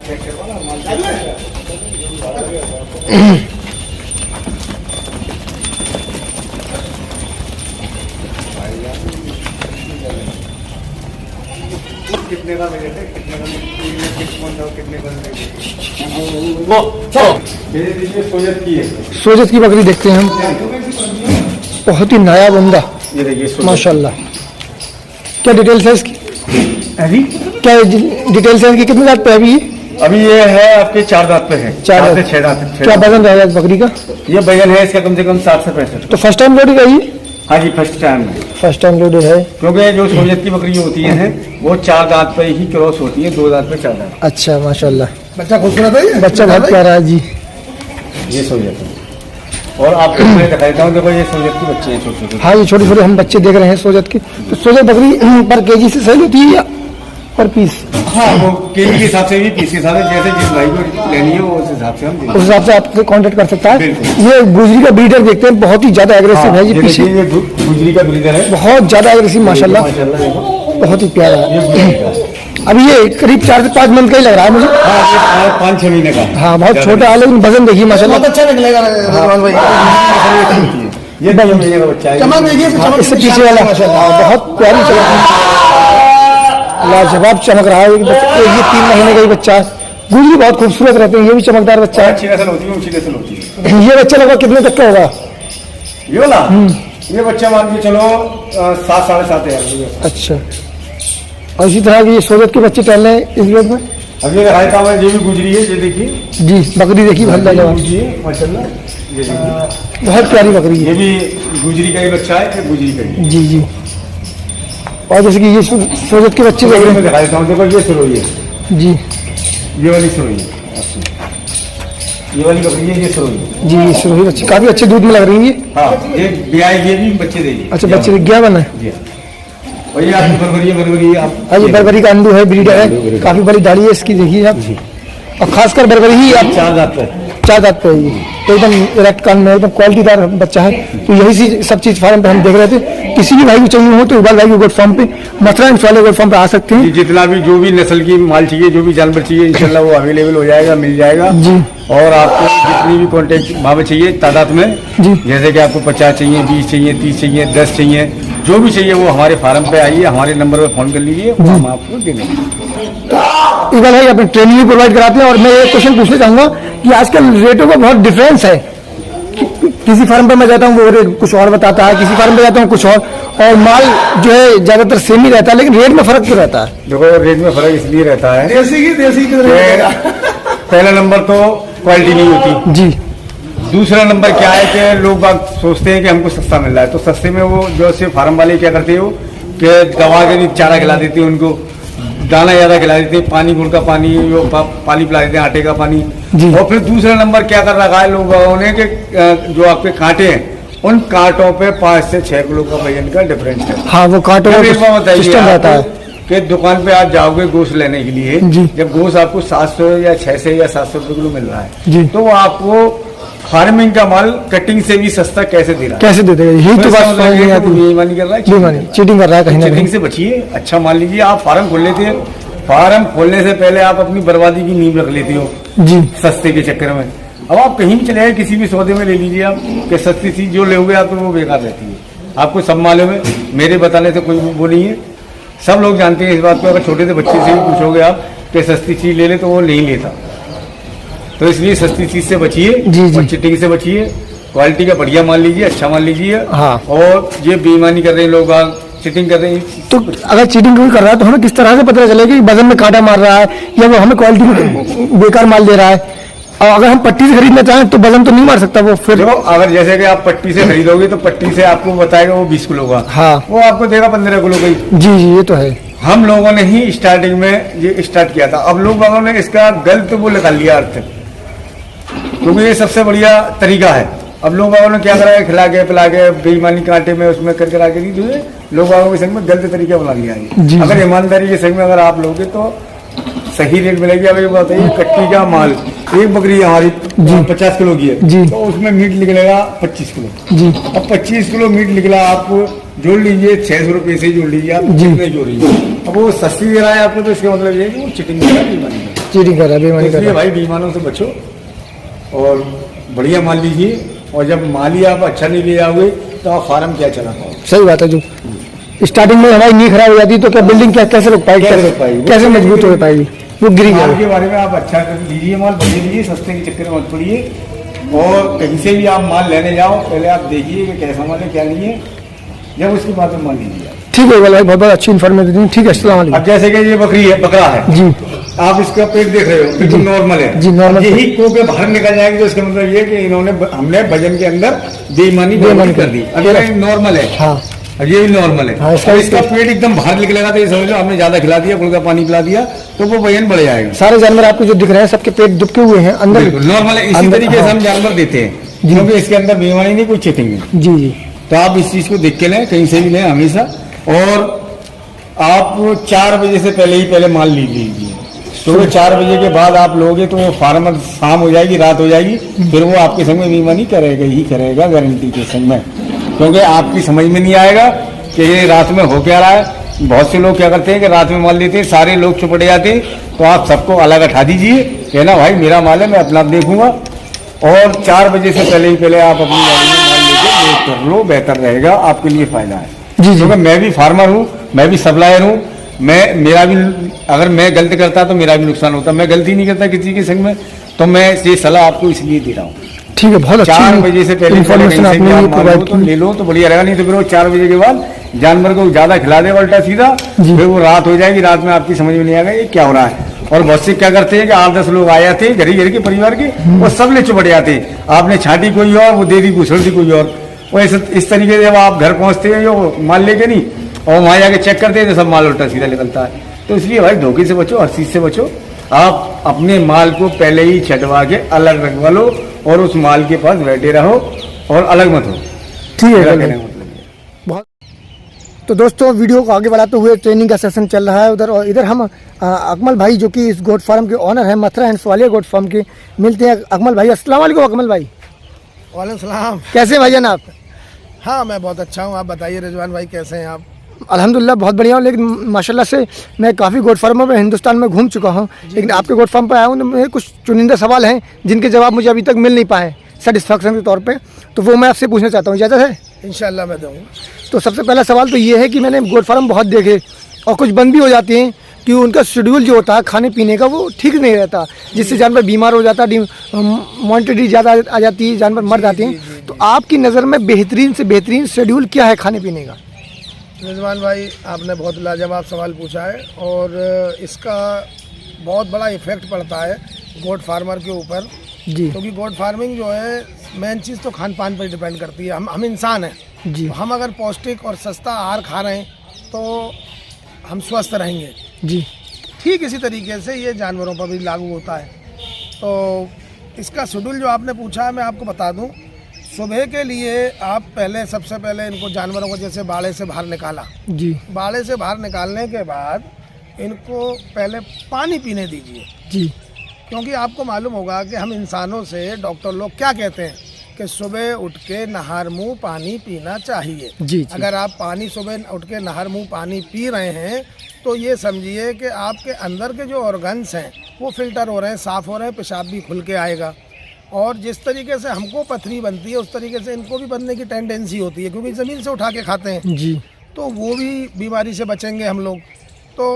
कितने का बजट है, कितने का कितने का सोजत की बकरी देखते हैं हम, बहुत ही नायाब उम्दा, ये देखिए माशाल्लाह। क्या डिटेल्स है इसकी? अभी क्या डिटेल्स है इसकी? कितने दांत पे है अभी? अभी ये है आपके 4 दांत पे है, 4 से दांत। 6 दांत। क्या वजन रहेगा इस बकरी का? ये वजन है इसका कम से कम 60 से 65। तो फर्स्ट टाइम लोडेड है ये? हाँ जी, फर्स्ट टाइम है। फर्स्ट टाइम लोडेड है। क्योंकि जो सोजत की बकरी होती है वो 4 दांत पे ही क्रॉस होती है, 2 दांत पे 4 दांत। अच्छा माशाल्लाह, बच्चा खूबसूरत है, बच्चा बहुत प्यारा है जी। ये सोजत है। और आपको मैं दिखा देता हूँ, देखो ये सोजत की बच्चे हैं छोटे छोटे। हाँ, ये छोटे छोटे हम बच्चे देख रहे हैं सोजत की। तो सोजत बकरी पर केजी से सेल होती है या पर पीस? हाँ, वो केजी के हिसाब से भी, पीस के हिसाब से, जैसे जिस भाई को लेनी है वो उस हिसाब से हम देंगे। उस हिसाब से आपसे कांटेक्ट कर सकता है। बिल्कुल। ये गुजरी का ब्रीडर देखते हैं, बहुत ही ज्यादा एग्रेसिव है ये पीछे, ये गुजरी का ब्रीडर है, बहुत ज्यादा एग्रेसिव माशाल्लाह, बहुत ही प्यारा है। अभी ये करीब 4 से 5 मंथ का ही लग रहा है मुझे। हाँ, 5-6 महीने का। हाँ, बहुत छोटा है लेकिन वजन देखिए माशाल्लाह, बहुत अच्छा निकलेगा रहमान भाई। ये 2 महीने का बच्चा है। चमक देखिए, चमक इससे पीछे वाला बहुत प्यारी चमक, लाजवाब चमक रहा है। ये 3 महीने का ही बच्चा है। गुजरी बहुत खूबसूरत रहते हैं, ये भी चमकदार बच्चा है। अच्छी नस्ल होती है, ऊंची नस्ल होती है। ये बच्चा लगभग कितने तक का होगा? ये वाला ये बच्चा मान के चलो 7-7.5 हज़ार। अच्छा, और इसी तरह की ये सोजत के बच्चे टहल रहे हैं इस रेट में। अब ये रायता में ये भी गुजरी है, ये देखिए जी, बकरी देखिए बहुत लाजवाब, गुजरी है माशाल्लाह। ये देखिए, बहुत प्यारी बकरी है। ये भी गुजरी का ही बच्चा है, ये गुजरी का ही। जी जी। और जैसे कि ये सोजत के बच्चे देख रहे मैं हैं दिखा देता हूँ, देखो ये सुरोई है, जी ये वाली सुरोई है, ये वाली बकरी है, ये सुरोई है। जी। ये सुरही बच्चे काफी अच्छे दूध में लग रही है। हाँ, ये ब्याह ये भी बच्चे देगी। अच्छा, बच्चे गया बना है। जी हाँ। और ये आपकी बरबरी है आप। हाँ, ये बरबरी का अंडू है, ब्रीडर है, काफी बड़ी दाढ़ी है इसकी, देखिए आप। और खासकर बरबरी ही आप 4 दांत पे। 4 दांत पे है ये, तो एकदम इरेक्ट कान में एकदम क्वालिटीदार बच्चा है। तो यही सब चीज फार्म पे हम देख रहे थे। किसी भी भाई को चाहिए हो तो इकबाल भाई के गोट फार्म पे, मथुरा इंशाल्लाह गोट फार्म पे आ सकते हैं। जितना भी जो भी नस्ल की माल चाहिए, जो भी जानवर चाहिए, इंशाल्लाह वो अवेलेबल हो जाएगा, मिल जाएगा जी। और आपको जितनी भी कॉन्टेक्ट भाव चाहिए तादाद में, जी। जैसे कि आपको 50 चाहिए, 20 चाहिए, 30 चाहिए, 10 चाहिए, जो भी चाहिए वो हमारे फार्म पे आइए, हमारे नंबर पर फोन कर लीजिए, वो हम आपको दे देंगे। इकबाल भाई अपनी ट्रेनिंग भी प्रोवाइड कराते हैं। और मैं एक क्वेश्चन पूछना चाहूंगा कि आजकल रेटों का बहुत डिफरेंस है। किसी फार्म पे मैं जाता हूँ वो रेट कुछ और बताता है, किसी फार्म पे जाता हूँ कुछ और माल जो है ज्यादातर सेम ही रहता है, लेकिन रेट में फर्क क्यों रहता है? देखो, रेट में फर्क इसलिए रहता है, देसी की पहला नंबर तो क्वालिटी नहीं होती जी। दूसरा नंबर क्या है कि लोग बाग सोचते हैं कि हमको सस्ता मिल रहा है, तो सस्ते में वो जो से फार्म वाले क्या करते हो कि दवा के भी चारा खिला देते हैं, उनको दाना ज्यादा खिला देते हैं, पानी गुड़ का पानी, पानी पिला देते हैं, आटे का पानी। और फिर दूसरा नंबर क्या कर रखा है लोगों ने कि जो आपके कांटे हैं, उन कांटों पे 5 से 6 किलो का वजन का डिफरेंस है। हाँ, वो कांटों का सिस्टम रहता है कि दुकान पे आप जाओगे गोश्त लेने के लिए, जब गोश्त आपको 700 या 600 या 700 रुपये किलो मिल रहा है, तो वो आपको फार्मिंग का माल कटिंग से भी सस्ता कैसे दे रहा है? कैसे दे देगा? यही तो बात बेईमानी कर रहा है, चीटिंग कर रहा है कहीं ना चीटिंग कहीं। से बचिए। अच्छा मान लीजिए आप फार्म खोल लेते हैं, फार्म खोलने से पहले आप अपनी बर्बादी की नींव रख लेते हो जी, सस्ते के चक्कर में। अब आप कहीं भी चले जाए, किसी भी सौदे में ले लीजिए आप कि सस्ती चीज जो लोगे आप तो वो बेकार रहती है। आपको सब मालूम है, मेरे बताने से कोई वो नहीं है, सब लोग जानते हैं इस बात को। अगर छोटे से बच्चे से भी पूछोगे आप कि सस्ती चीज ले ले तो वो नहीं लेता। तो इसलिए सस्ती चीज से बचिए और चिटिंग से बचिए, क्वालिटी का बढ़िया मान लीजिए, अच्छा मान लीजिए। हाँ। और ये बेईमानी कर रहे हैं लोग, चीटिंग कर रहे हैं, तो अगर चीटिंग कोई कर रहा है तो हमें किस तरह से पता चलेगा कि वजन में कांटा मार रहा है या वो हमें क्वालिटी में बेकार माल दे रहा है? और अगर हम पट्टी से खरीदना चाहें तो वजन तो नहीं मार सकता वो फिर? देखो, अगर जैसे कि आप पट्टी से खरीदोगे तो पट्टी से आपको बताएगा वो 20 किलो का, हाँ, वो आपको देगा 15 किलो का ही। जी जी, ये तो है। हम लोगों ने ही स्टार्टिंग में ये स्टार्ट किया था, अब लोगों ने इसका गलत वो निकाल लिया अर्थ, क्योंकि ये सबसे बढ़िया तरीका है। अब लोगों ने क्या करा है, खिला के पिला के बेईमानी कांटे में उसमें करके ला के दी, जो लोगों के संग में गलत तरीका बना लिया है। अगर ईमानदारी के संग में अगर आप लोगे तो सही रेट मिलेगी। अब ये बताइए, कट्टी का माल एक बकरी हमारी 50 किलो की है तो उसमें मीट निकलेगा 25 किलो जी। अब 25 किलो मीट निकला, आप जोड़ लीजिए 600 रुपये से जोड़ लीजिए, आप जितने जोड़िए। अब वो सस्ती दे रहा है आपको, तो इसका मतलब ये है कि वो चिटिंग दे रहा है। चीटिंग कर रहा है, बेईमानी कर इसलिए रहा है। भाई बेईमानों से बचो और बढ़िया माल लीजिए। और जब माल ही आप अच्छा नहीं ले आओगे तो आप फार्म क्या चला पाओगे। सही बात है। जो स्टार्टिंग में हमारी नींव खराब हो जाती है तो क्या बिल्डिंग क्या कैसे रुक पाएगी, कैसे रुक पाएगी? कैसे मजबूत हो पाएगी, वो गिरी माल जाएगी। के बारे में आप अच्छा कर लीजिए, माल बढ़िया लीजिए, सस्ते के चक्कर में मत पड़िए। और कहीं से भी आप माल लेने जाओ पहले आप देखिए कि कैसा माल है क्या नहीं है, जब उसके बाद में माल लीजिए। ठीक है भाई, बहुत बहुत अच्छी इन्फॉर्मेशन दी। ठीक है, अस्सलाम वालेकुम। अब जैसे कि ये बकरी है, बकरा है जी आप इसका पेट देख रहे हो बिल्कुल नॉर्मल है जी, नॉर्मल। यही को के बाहर निकल जाएंगे तो इसका मतलब ये कि हमने वजन के अंदर बेईमानी कर दी। अब ये नॉर्मल है, हाँ अब ये भी नॉर्मल है। हाँ, इसका पेट एकदम बाहर निकलेगा तो ये समझ लो हमने ज्यादा खिला दिया, गुड़ का पानी पिला दिया तो वो वजन बढ़ जाएगा। सारे जानवर आपको जो दिख रहे हैं सबके पेट दुबके हुए हैं अंदर। बिल्कुल नॉर्मल है। इसी अंदर- तरीके से हाँ। हम जानवर देते हैं क्योंकि इसके अंदर बेईमानी नहीं, कोई चीटिंग नहीं। जी जी तो आप इस चीज को देख के लें, कहीं से भी लें हमेशा। और आप 4 बजे से पहले माल ले लीजिए। सुबह 4 बजे के बाद आप लोगे तो वो फार्मर शाम हो जाएगी, रात हो जाएगी, फिर वो आपके संग में बेईमानी करेगा ही करेगा, गारंटी के संग में। क्योंकि आपकी समझ में नहीं आएगा कि ये रात में हो क्या रहा है। बहुत से लोग क्या करते हैं कि रात में माल लेते हैं, सारे लोग चुपट जाते हैं। तो आप सबको अलग हटा दीजिए, कहना भाई मेरा माल है, मैं अपना देखूंगा। और 4 बजे से पहले आप अपनी गाड़ी में माल लेके लोड कर लो, बेहतर रहेगा, आपके लिए फायदा है। जी जी क्योंकि मैं भी फार्मर हूँ, मैं भी सप्लायर हूँ, मेरा भी अगर मैं गलती करता तो मेरा भी नुकसान होता। मैं गलती नहीं करता किसी के संग में, तो मैं ये सलाह आपको इसलिए दे रहा हूँ। ठीक है, बहुत 4 अच्छी बजे से पहले इन्फॉर्मेशन कहीं से भी आपने आप माल प्रोवाइड लो तो की। ले लो तो बढ़िया रहेगा। नहीं तो फिर वो 4 बजे के बाद जानवर को ज्यादा खिला दे उल्टा सीधा, जी। फिर वो रात हो जाएगी, रात में आपकी समझ में नहीं आएगा ये क्या हो रहा है। और बहुत से क्या करते हैं कि 8-10 लोग आ जाते हैं घर के परिवार के, वो सब ले चुपट जाते हैं। आपने छाटी कोई और, वो दे दी दूसरी दी कोई और। वो इस तरीके से जब आप घर पहुंचते हैं जो माल लेके नहीं, और वहां जाके चेक करते हैं तो सब माल उल्टा सीधा निकलता है। तो इसलिए भाई धोखे से बचो, हर चीज से बचो। आप अपने माल को पहले ही छटवा के अलग रखवा लो और उस माल के पास बैठे रहो और अलग मत हो। ठीक मेरा है कहने का मतलब ये है। बहुत। तो दोस्तों वीडियो को आगे बढ़ाते हुए ट्रेनिंग का सेशन चल रहा है उधर, और इधर हम अकमल भाई जो कि इस गोट फार्म के ऑनर हैं, मथुरा एंड स्वालिया गोट फार्म के, मिलते हैं। अकमल भाई, अस्सलाम वालेकुम। अकमल भाई वालेकुम सलाम। कैसे भाईजान आप? हाँ मैं बहुत अच्छा हूँ, आप बताइए रिजवान भाई कैसे हैं आप? अल्हम्दुलिल्लाह बहुत बढ़िया हूँ, लेकिन माशाल्लाह से मैं काफ़ी गोट फार्मों में हिंदुस्तान में घूम चुका हूँ, लेकिन आपके गोट फार्म पर आया हूँ तो मेरे कुछ चुनिंदा सवाल हैं जिनके जवाब मुझे अभी तक मिल नहीं पाए सेटिस्फैक्शन के तौर पे, तो वो मैं आपसे पूछना चाहता हूँ, इजाज़त है? इंशाल्लाह मैं दूँगा। तो सबसे पहला सवाल तो ये है कि मैंने गोट फार्म बहुत देखे और कुछ बंद भी हो जाते हैं कि उनका शेड्यूल जो होता है खाने पीने का वो ठीक नहीं रहता, जिससे जानवर बीमार हो जाता है, मॉर्टेलिटी ज़्यादा आ जाती है, जानवर मर जाते हैं। तो आपकी नज़र में बेहतरीन से बेहतरीन शेड्यूल क्या है खाने पीने का? रिजवान भाई आपने बहुत लाजवाब सवाल पूछा है और इसका बहुत बड़ा इफेक्ट पड़ता है गोट फार्मर के ऊपर, जी क्योंकि गोट फार्मिंग जो है मेन चीज़ तो खान पान पर डिपेंड करती है। हम इंसान हैं, जी तो हम अगर पौष्टिक और सस्ता आहार खा रहे हैं तो हम स्वस्थ रहेंगे। जी ठीक इसी तरीके से ये जानवरों पर भी लागू होता है। तो इसका शेड्यूल जो आपने पूछा है मैं आपको बता दूं। सुबह के लिए आप सबसे पहले इनको जानवरों को जैसे बाड़े से बाहर निकाला, जी बाड़े से बाहर निकालने के बाद इनको पहले पानी पीने दीजिए, जी क्योंकि आपको मालूम होगा कि हम इंसानों से डॉक्टर लोग क्या कहते हैं कि सुबह उठ के नहर मुँह पानी पीना चाहिए। जी अगर आप सुबह उठ के नहर मुँह पानी पी रहे हैं तो ये समझिए कि आपके अंदर के जो ऑर्गन्स हैं वो फिल्टर हो रहे हैं, साफ़ हो रहे हैं, पेशाब भी खुल के आएगा। और जिस तरीके से हमको पथरी बनती है उस तरीके से इनको भी बनने की टेंडेंसी होती है, क्योंकि ज़मीन से उठा के खाते हैं, जी तो वो भी बीमारी से बचेंगे हम लोग। तो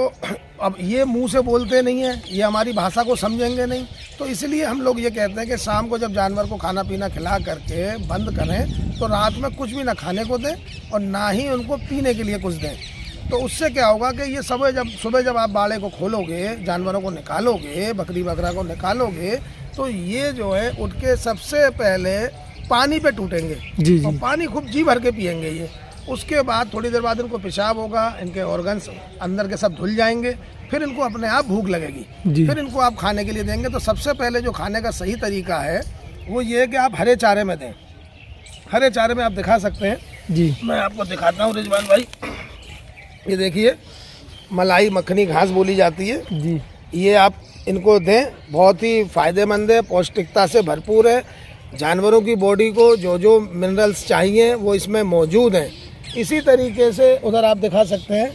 अब ये मुंह से बोलते नहीं हैं, ये हमारी भाषा को समझेंगे नहीं, तो इसलिए हम लोग ये कहते हैं कि शाम को जब जानवर को खाना पीना खिला करके बंद करें तो रात में कुछ भी ना खाने को दें और ना ही उनको पीने के लिए कुछ दें। तो उससे क्या होगा कि ये सुबह जब आप बाड़े को खोलोगे, जानवरों को निकालोगे, बकरी बकरा को निकालोगे, तो ये जो है उठ के सबसे पहले पानी पे टूटेंगे। जी जी और पानी खूब जी भर के पियेंगे ये। उसके बाद थोड़ी देर बाद इनको पेशाब होगा, इनके ऑर्गन्स अंदर के सब धुल जाएंगे, फिर इनको अपने आप भूख लगेगी, जी। फिर इनको आप खाने के लिए देंगे। तो सबसे पहले जो खाने का सही तरीका है वो ये है कि आप हरे चारे में दें। हरे चारे में आप दिखा सकते हैं, जी मैं आपको दिखाता हूँ रिजवान भाई। ये देखिए मलाई मक्खनी घास बोली जाती है, जी ये आप इनको दें, बहुत ही फ़ायदेमंद है, पौष्टिकता से भरपूर है। जानवरों की बॉडी को जो जो मिनरल्स चाहिए वो इसमें मौजूद हैं। इसी तरीके से उधर आप दिखा सकते हैं,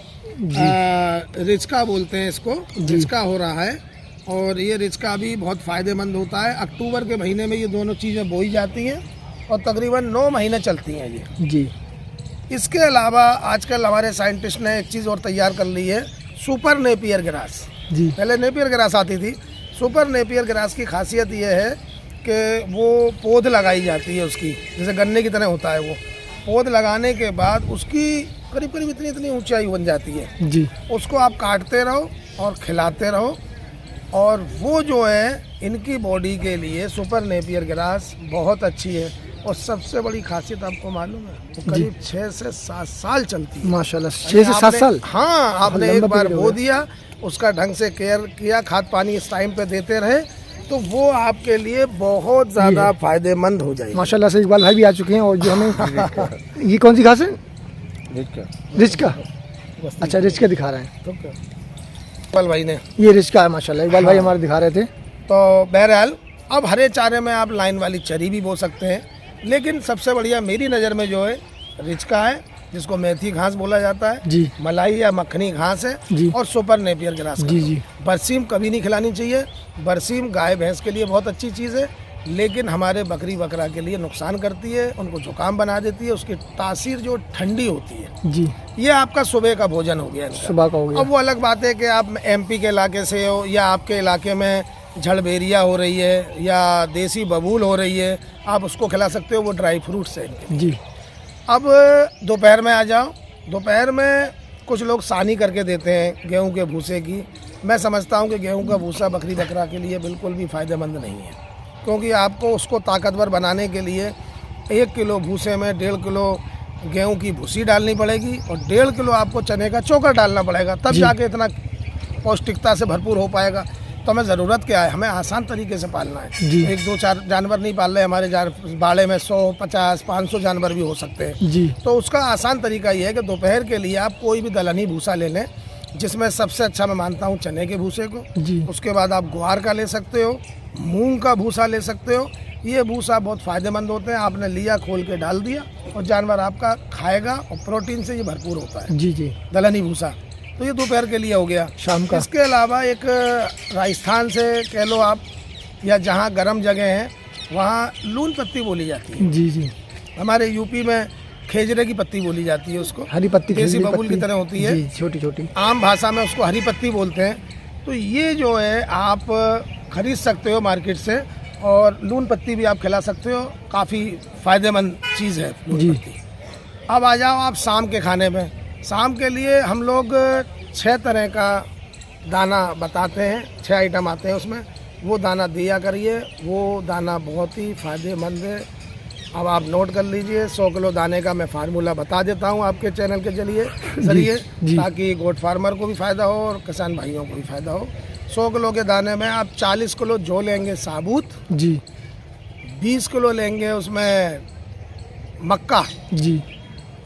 रिचका बोलते हैं इसको, रिचका हो रहा है, और ये रिचका भी बहुत फ़ायदेमंद होता है। अक्टूबर के महीने में ये दोनों चीज़ें बोई जाती हैं और तकरीबन 9 महीने चलती हैं ये। जी। इसके अलावा आजकल हमारे साइंटिस्ट ने एक चीज़ और तैयार कर ली है, सुपर नेपियर ग्रास। जी। पहले नेपियर ग्रास आती थी। सुपर नेपियर ग्रास की खासियत ये है कि वो पौध लगाई जाती है उसकी, जैसे गन्ने की तरह होता है वो। पौध लगाने के बाद उसकी करीब करीब इतनी इतनी ऊंचाई बन जाती है। जी। उसको आप काटते रहो और खिलाते रहो, और वो जो है इनकी बॉडी के लिए सुपर नेपियर ग्रास बहुत अच्छी है। और सबसे बड़ी खासियत आपको मालूम है, वो करीब 6 से 7 साल चलती है। माशाल्लाह, 6 से 7 साल। हाँ, आपने एक लंबा बार पीरियड बो हो दिया, उसका ढंग से केयर किया, खाद पानी इस टाइम पे देते रहे, तो वो आपके लिए बहुत ज़्यादा फायदेमंद हो जाएगी। माशाल्लाह से इकबाल भाई भी आ चुके हैं। और जो हमें ये कौन सी घास है? रिचका। अच्छा, रिचका दिखा रहे हैं। तो क्या इकबाल भाई ने, ये रिचका है माशाल्लाह, इकबाल भाई हमारे दिखा रहे थे। तो बहरहाल अब हरे चारे में आप लाइन वाली चरी भी बो सकते हैं, लेकिन सबसे बढ़िया मेरी नज़र में जो है रिचका है, जिसको मेथी घास बोला जाता है। जी। मलाई या मक्खनी घास है। जी। और सुपर नेपियर ग्रास। जी। जी। बरसीम कभी नहीं खिलानी चाहिए। बरसीम गाय भैंस के लिए बहुत अच्छी चीज़ है, लेकिन हमारे बकरी बकरा के लिए नुकसान करती है, उनको जुकाम बना देती है। उसकी तासीर जो ठंडी होती है। जी। ये आपका सुबह का भोजन हो गया इनका। सुबह का हो गया। अब वो अलग बात है कि आप एमपी के इलाके से हो या आपके इलाके में झड़बेरिया हो रही है या देसी बबूल हो रही है, आप उसको खिला सकते हो, वो ड्राई फ्रूट्स है इनके। जी। अब दोपहर में आ जाओ। दोपहर में कुछ लोग सानी करके देते हैं गेहूं के भूसे की। मैं समझता हूं कि गेहूं का भूसा बकरी बकरा के लिए बिल्कुल भी फ़ायदेमंद नहीं है, क्योंकि आपको उसको ताकतवर बनाने के लिए 1 किलो भूसे में 1.5 किलो गेहूं की भूसी डालनी पड़ेगी और 1.5 किलो आपको चने का चोकर डालना पड़ेगा, तब जाके इतना पौष्टिकता से भरपूर हो पाएगा। तो हमें ज़रूरत क्या है, हमें आसान तरीके से पालना है। जी। 1, 2, 4 जानवर नहीं पाल रहे, हमारे बाड़े में 100, 50, 500 जानवर भी हो सकते हैं। जी। तो उसका आसान तरीका ये है कि दोपहर के लिए आप कोई भी दलहनी भूसा ले लें, जिसमें सबसे अच्छा मैं मानता हूँ चने के भूसे को। जी। उसके बाद आप ग्वार का ले सकते हो, मूंग का भूसा ले सकते हो। ये भूसा बहुत फ़ायदेमंद होते हैं। आपने लिया, खोल के डाल दिया और जानवर आपका खाएगा, और प्रोटीन से ये भरपूर होता है। जी। जी। दलहनी भूसा तो ये दोपहर के लिए हो गया। शाम का। इसके अलावा एक राजस्थान से कह लो आप, या जहाँ गर्म जगह हैं वहाँ लून पत्ती बोली जाती है। जी। जी। हमारे यूपी में खेजरे की पत्ती बोली जाती है उसको, हरी पत्ती, देसी खजूरी बबूल की पत्ती। तरह होती है। जी, छोटी छोटी। आम भाषा में उसको हरी पत्ती बोलते हैं। तो ये जो है आप खरीद सकते हो मार्केट से, और लून पत्ती भी आप खिला सकते हो, काफ़ी फ़ायदेमंद चीज़ है लून पत्ती। अब आ जाओ आप शाम के खाने में। शाम के लिए हम लोग 6 तरह का दाना बताते हैं, 6 आइटम आते हैं उसमें। वो दाना दिया करिए, वो दाना बहुत ही फ़ायदेमंद है। अब आप नोट कर लीजिए, 100 किलो दाने का मैं फार्मूला बता देता हूँ आपके चैनल के जरिए, ताकि गोट फार्मर को भी फ़ायदा हो और किसान भाइयों को भी फ़ायदा हो। 100 किलो के दाने में आप 40 किलो जौ लेंगे साबुत। जी। 20 किलो लेंगे उसमें मक्का। जी।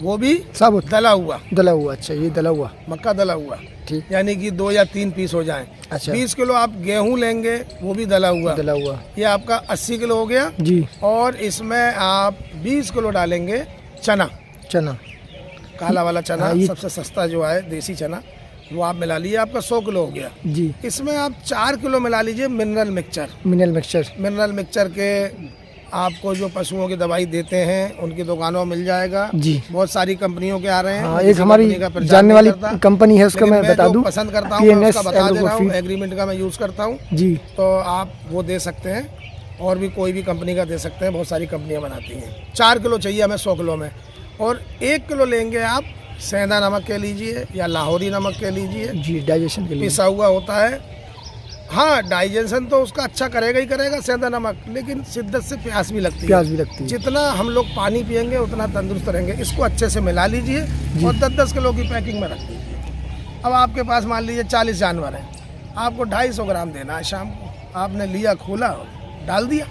वो भी साबुत दला हुआ। दला हुआ। अच्छा, ये दला हुआ। मक्का दला हुआ, ठीक। यानी कि 2 या 3 पीस हो जाएं। अच्छा। 20 किलो आप गेहूं लेंगे, वो भी दला हुआ। दला हुआ। ये आपका 80 किलो हो गया। जी। और इसमें आप 20 किलो डालेंगे चना, चना, काला वाला चना। हाँ, ये- सबसे सस्ता जो है देसी चना, वो आप मिला लीजिए, आपका 100 किलो हो गया। जी। इसमें आप 4 किलो मिला लीजिए mineral mixture. Mineral mixture. Mineral mixture के आपको जो पशुओं की दवाई देते हैं उनकी दुकानों में मिल जाएगा। जी। बहुत सारी कंपनियों के आ रहे हैं। हाँ, मैं एक किसी हमारी कंपनी का प्रचार जानने नहीं वाली करता, कंपनी है, उसका लेकिन मैं बता जो दूं, पसंद करता हूँ, मैं PNS उसका बता दे रहा हूँ। Agrofeed। एग्रीमेंट का मैं यूज़ करता हूँ, जी। तो आप वो दे सकते हैं, और भी कोई भी कंपनी का दे सकते हैं। बहुत सारी कंपनियाँ बनाती हैं। 4 किलो चाहिए हमें 100 किलो में। और 1 किलो लेंगे आप सेंधा नमक के लीजिए या लाहौरी नमक के लीजिए, जी। डाइजेशन के लिए। पिसा हुआ होता है। हाँ, डाइजेशन तो उसका अच्छा करेगा ही करेगा सेंधा नमक, लेकिन शिद्दत से प्यास भी लगती है। प्याज भी लगती है। जितना हम लोग पानी पियेंगे उतना तंदुरुस्त रहेंगे। इसको अच्छे से मिला लीजिए और 10-10 किलो की पैकिंग में रख लीजिए। अब आपके पास मान लीजिए 40 जानवर हैं, आपको 250 ग्राम देना है शाम को। आपने लिया, खोला, डाल दिया,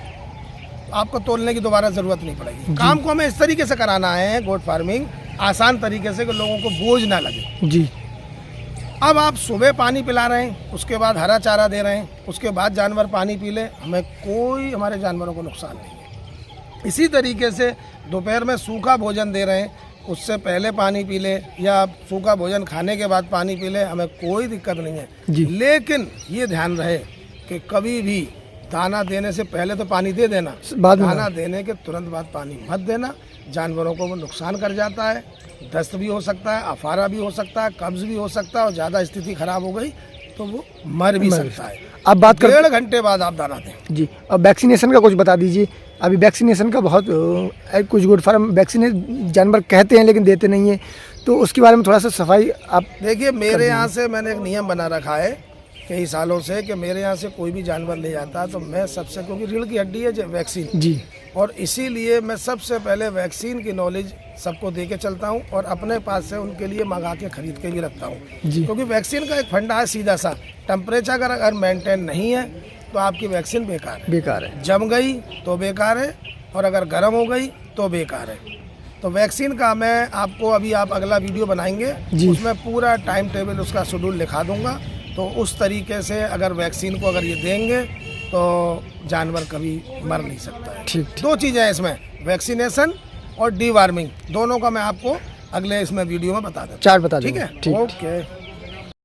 आपको तोलने की दोबारा ज़रूरत नहीं पड़ेगी। काम को हमें इस तरीके से कराना है, गोट फार्मिंग, आसान तरीके से, कि लोगों को बोझ ना लगे। जी। अब आप सुबह पानी पिला रहे हैं, उसके बाद हरा चारा दे रहे हैं, उसके बाद जानवर पानी पी ले, हमें कोई, हमारे जानवरों को नुकसान नहीं है। इसी तरीके से दोपहर में सूखा भोजन दे रहे हैं, उससे पहले पानी पी ले या सूखा भोजन खाने के बाद पानी पी ले, हमें कोई दिक्कत नहीं है। जी। लेकिन ये ध्यान रहे कि कभी भी दाना देने से पहले तो पानी दे देना, बाद में दाना देने के तुरंत बाद पानी मत देना। जानवरों को वो नुकसान कर जाता है, दस्त भी हो सकता है, अफारा भी हो सकता है, कब्ज भी हो सकता है, और ज़्यादा स्थिति खराब हो गई तो वो मर भी सकता है। अब बात कर 1.5 घंटे बाद आप दाना दें। जी, अब वैक्सीनेशन का कुछ बता दीजिए। अभी वैक्सीनेशन का बहुत कुछ गुड फार्म वैक्सीनेट जानवर कहते हैं लेकिन देते नहीं है, तो उसके बारे में थोड़ा सा सफाई आप। देखिए, मेरे यहाँ से मैंने एक नियम बना रखा है कई सालों से कि मेरे यहाँ से कोई भी जानवर ले जाता है तो मैं सबसे, क्योंकि रीढ़ की हड्डी है वैक्सीन जी, और इसीलिए मैं सबसे पहले वैक्सीन की नॉलेज सबको दे के चलता हूँ और अपने पास से उनके लिए मंगा के खरीद के भी रखता हूँ। जी। क्योंकि वैक्सीन का एक फंडा है सीधा सा, टेम्परेचर अगर मेंटेन नहीं है तो आपकी वैक्सीन बेकार है, बेकार है। जम गई तो बेकार है, और अगर गर्म हो गई तो बेकार है। तो वैक्सीन का मैं आपको अभी, आप अगला वीडियो बनाएंगे उसमें पूरा टाइम टेबल उसका शेड्यूल लिखा दूंगा। तो उस तरीके से अगर वैक्सीन को अगर ये देंगे तो जानवर कभी मर नहीं सकता है। ठीक, 2 चीज़ें हैं इसमें, वैक्सीनेशन और डीवार्मिंग, दोनों का मैं आपको अगले इसमें वीडियो में बता दूँ। 4 बता ठीक देंगे। है, ठीक। ओके।